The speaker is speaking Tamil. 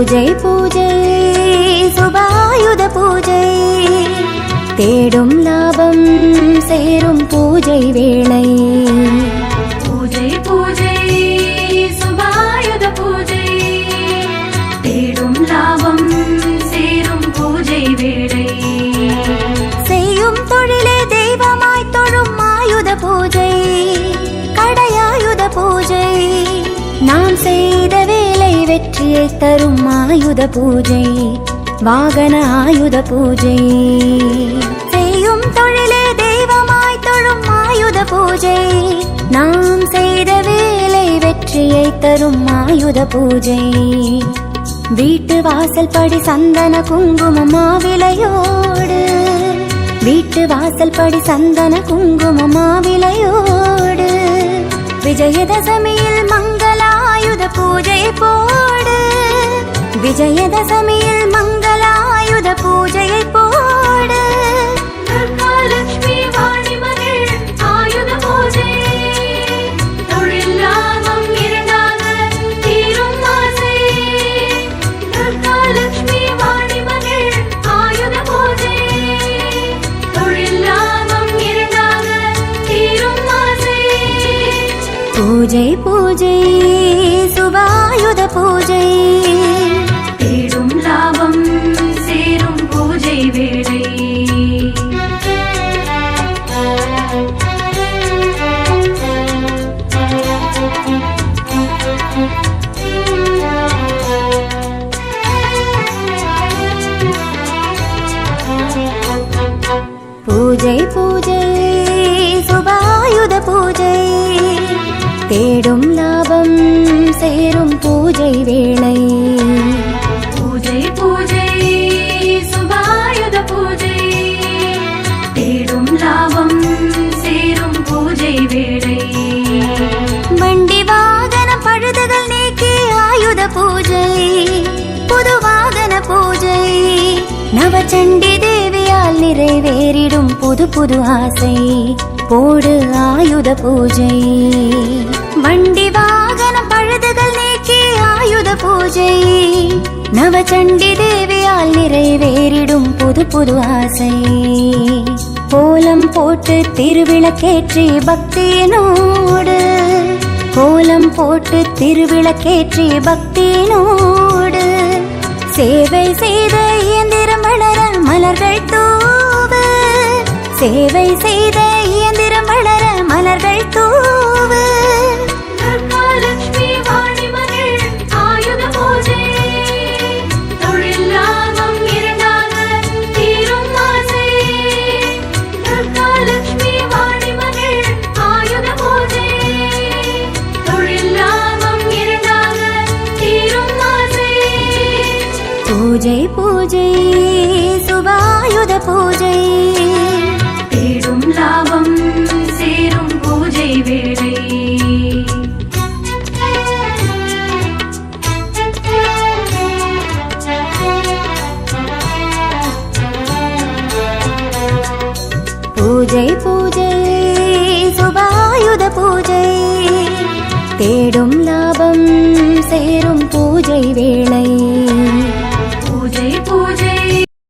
பூஜை பூஜை சுபாயுத பூஜை தேடும் லாபம் சேரும் பூஜை வேளை. பூஜை பூஜை சுபாயுத பூஜை தேடும் லாபம் சேரும் பூஜை வேளை. செய்யும் தொழிலே தெய்வமாய் தொழும் ஆயுத பூஜை கடையாயுத பூஜை. நாம் செய்த வேலை வெற்றியை தரும் ஆயுத பூஜை வாகன ஆயுத பூஜை. செய்யும் தொழிலே தெய்வமாய் தொழும் ஆயுத பூஜை நாம் செய்த வேலை வெற்றியை தரும் ஆயுத பூஜை. வீட்டு வாசல் படி சந்தன குங்குமம் மாவிலையோடு வீட்டு வாசல் படி சந்தன குங்குமம் மாவிலையோடு விஜயதசமியில் மங்களாயுத பூஜை போடு. விஜயதசமியில் மங்களாயுத பூஜையை போடு. துர்காலட்சுமி வாணி மகள் ஆயுத பூஜை தொழில் லாபம் இரண்டாக தீரும் ஆசை. துர்காலட்சுமி வாணி மகள் ஆயுத பூஜை தொழில் லாபம் இரண்டாக தீரும் ஆசை. பூஜை பூஜை சுபாயுத பூஜை தேடும் லாபம் சேரும் பூஜை வேளை. பூஜை பூஜை சுபாயுத பூஜை தேடும் லாபம் சேரும் பூஜை வேளை. பூஜை பூஜை சுபாயுத பூஜை தேடும் லாபம் சேரும் பூஜை வேளை. வண்டி வாகன பழுதுகள் நீக்கி ஆயுத பூஜை புது வாகன பூஜை. நவச்சண்டி தேவியால் நிறைவேறிடும் புது புது ஆசை போடு ஆயுத பூஜை. வண்டி வாகன பழுதுகள் நீக்கி ஆயுத பூஜை நவச்சண்டி தேவியால் நிறைவேறிடும் புது புது ஆசை. கோலம் போட்டு திருவிளக்கேற்றி பக்தியினோடு கோலம் போட்டு திருவிளக்கேற்றி பக்தியினோடு சேவை செய்த இயந்திரம் வளர மலர்கள் தூவு. சேவை செய்த இயந்திரம் வளர மலர்கள் தூவு. துர்காலட்சுமி வாணி மகள் ஆயுத பூஜை தொழில் லாபம் இரண்டாக தீரும் ஆசை. துர்காலட்சுமி வாணி மகள் ஆயுத பூஜை தொழில் லாபம் இரண்டாக தீரும் ஆசை. பூஜை பூஜை சுபாயுத பூஜை தேடும் லாபம் சேரும் பூஜை வேளை. பூஜை பூஜை சுபாயுத பூஜை தேடும் லாபம் சேரும் பூஜை வேளை.